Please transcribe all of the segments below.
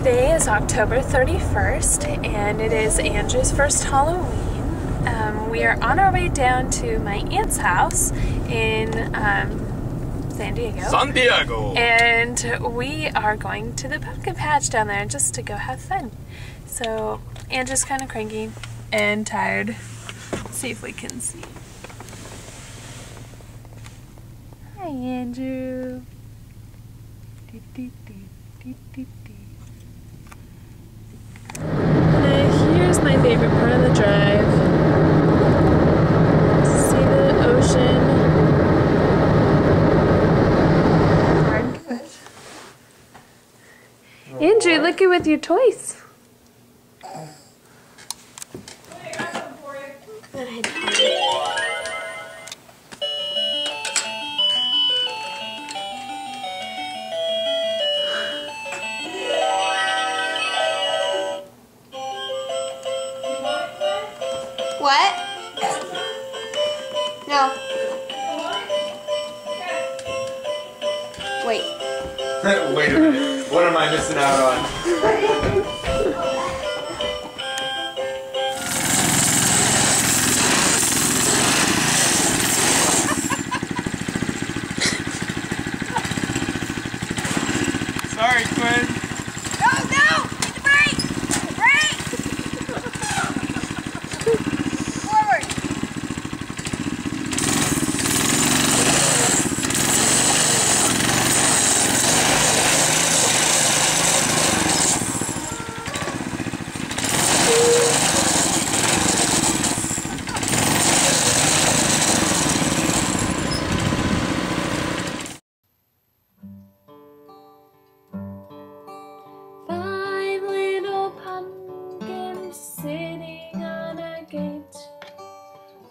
Today is October 31st and it is Andrew's first Halloween. We are on our way down to my aunt's house in San Diego. San Diego! And we are going to the pumpkin patch down there just to go have fun. So Andrew's kind of cranky and tired. Let's see if we can see. Hi, Andrew. Here's my favorite part of the drive. See the ocean. Andrew, look at with your toys. What? No. Wait. Wait a minute. What am I missing out on? Sorry, Quinn. No! Break! Break! Forward!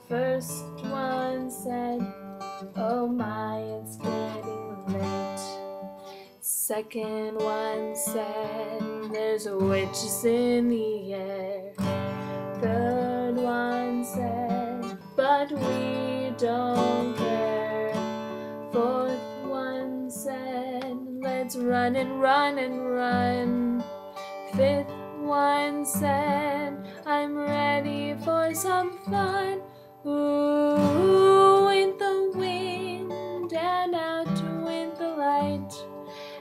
First one said, "Oh my, it's getting late." Second one said, "There's witches in the air." Third one said, "But we don't care." Fourth one said, "Let's run and run and run." Fifth one said, "I'm ready for some fun." Ooh, in the wind and out with the light,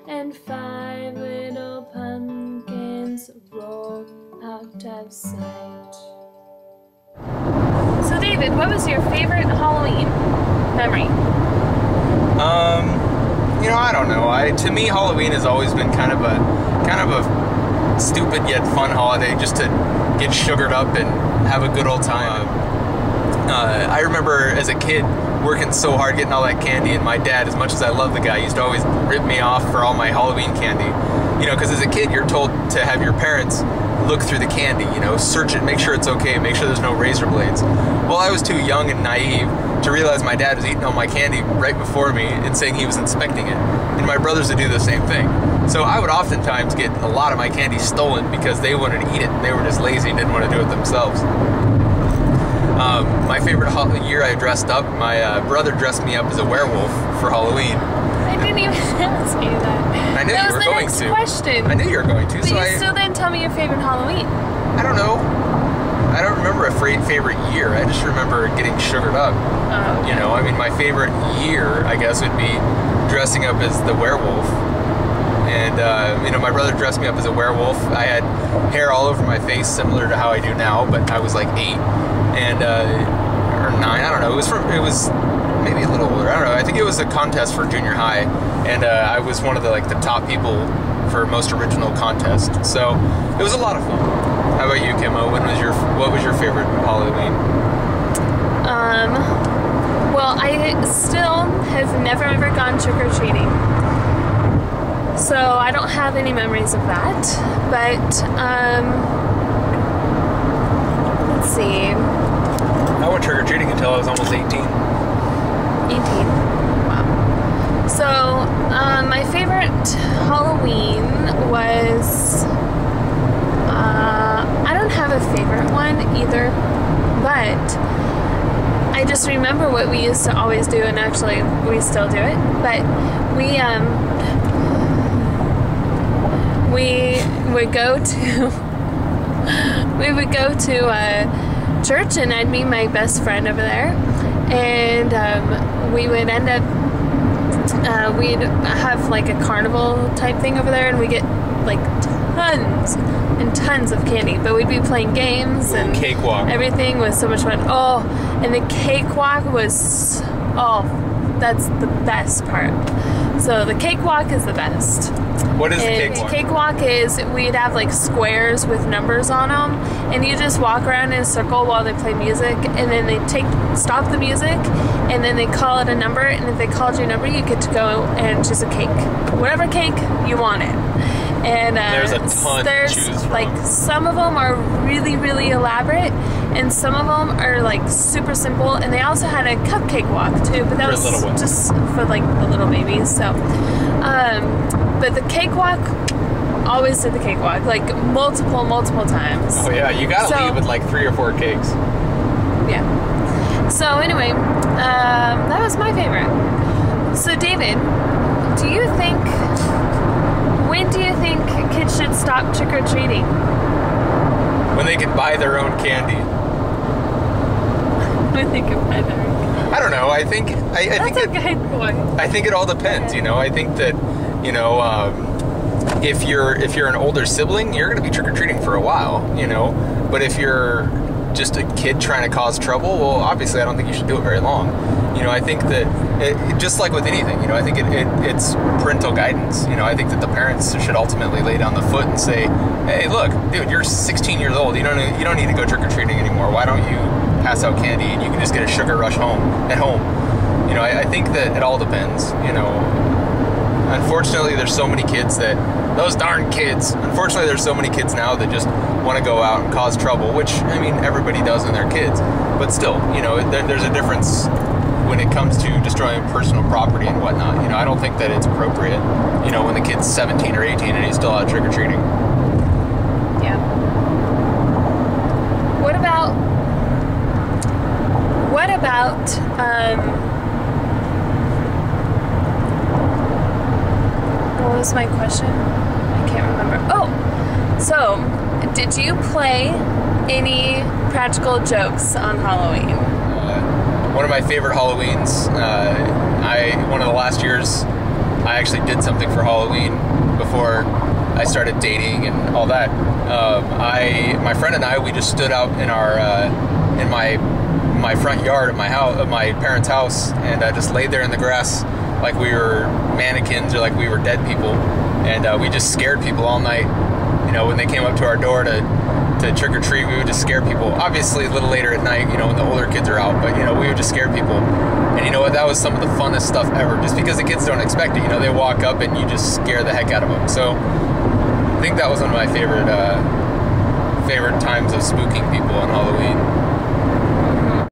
and 5 little pumpkins roll out of sight. So David, what was your favorite Halloween memory? You know, I don't know. To me, Halloween has always been kind of a stupid yet fun holiday, just to get sugared up and have a good old time. I remember as a kid working so hard getting all that candy, and my dad, as much as I love the guy, used to always rip me off for all my Halloween candy. You know, because as a kid you're told to have your parents look through the candy, you know, search it, make sure it's okay, make sure there's no razor blades. Well, I was too young and naive to realize my dad was eating all my candy right before me and saying he was inspecting it. And my brothers would do the same thing. So I would oftentimes get a lot of my candy stolen because they wanted to eat it and they were just lazy and didn't want to do it themselves. My favorite year I dressed up, my brother dressed me up as a werewolf for Halloween. I didn't even ask you that. I knew you were going to. That was the next question. I knew you were going to. But you still didn't tell me your favorite Halloween. I don't know. I don't remember a favorite year. I just remember getting sugared up. Oh, okay. You know, I mean, my favorite year, I guess, would be dressing up as the werewolf. And, you know, my brother dressed me up as a werewolf. I had hair all over my face, similar to how I do now, but I was like 8 and, or 9, I don't know. It was maybe a little older. I don't know. I think it was a contest for junior high, and I was one of the top people for most original contest. So it was a lot of fun. How about you, Kimmo? What was your favorite Halloween? Well, I still have never ever gone trick-or-treating. So I don't have any memories of that, but let's see. I went trick-or-treating until I was almost 18. 18. Wow. So my favorite Halloween was, I don't have a favorite one either, but I just remember what we used to always do, and actually we still do it, but we would go to church, and I'd meet my best friend over there, and we would end up we'd have like a carnival type thing over there, and we get like tons and tons of candy, but we'd be playing games and cakewalk. Everything was so much fun. Oh, and the cakewalk was, oh, that's the best part. So the cakewalk is the best. What is the And cakewalk? cakewalk is, we'd have like squares with numbers on them, and you just walk around in a circle while they play music, and then they stop the music, and then they call it a number, and if they called your number, you get to go and choose a cake. Whatever cake you wanted. And there's a ton to choose from. Like, some of them are really, really elaborate, and some of them are like super simple, and they also had a cupcake walk too, but that For was little ones. just for like the little babies. So but the cakewalk, always did the cakewalk, like multiple times. Oh yeah, you gotta leave with like 3 or 4 cakes. Yeah. So anyway, that was my favorite. So David, when do you think kids should stop trick-or-treating? When they can buy their own candy. When they can buy their own candy. I don't know. I think That's a good point. I think it all depends. You know, I think that, you know, if you're an older sibling, you're going to be trick-or-treating for a while, you know. But if you're just a kid trying to cause trouble, well, obviously I don't think you should do it very long. You know, I think that just like with anything, you know, I think it's parental guidance. You know, I think that the parents should ultimately lay down the foot and say, hey, look, dude, you're 16 years old. You don't need to go trick-or-treating anymore. Why don't you pass out candy and you can just get a sugar rush at home? You know, I think that it all depends, you know. Unfortunately, there's so many kids those darn kids. Unfortunately, there's so many kids now that just want to go out and cause trouble, which, I mean, everybody does when they're kids. But still, you know, there's a difference when it comes to destroying personal property and whatnot. You know, I don't think that it's appropriate, you know, when the kid's 17 or 18 and he's still out trick-or-treating. Yeah. What about what was my question? I can't remember. Oh, so did you play any practical jokes on Halloween? One of my favorite Halloweens, one of the last years, I actually did something for Halloween before I started dating and all that. My friend and I, we just stood out in my front yard of my parents' house, and just laid there in the grass like we were mannequins or like we were dead people, and we just scared people all night. You know, when they came up to our door to trick or treat, we would just scare people. Obviously, a little later at night, you know, when the older kids are out, but you know, we would just scare people. And you know what? That was some of the funnest stuff ever, just because the kids don't expect it. You know, they walk up and you just scare the heck out of them. So I think that was one of my favorite times of spooking people on Halloween.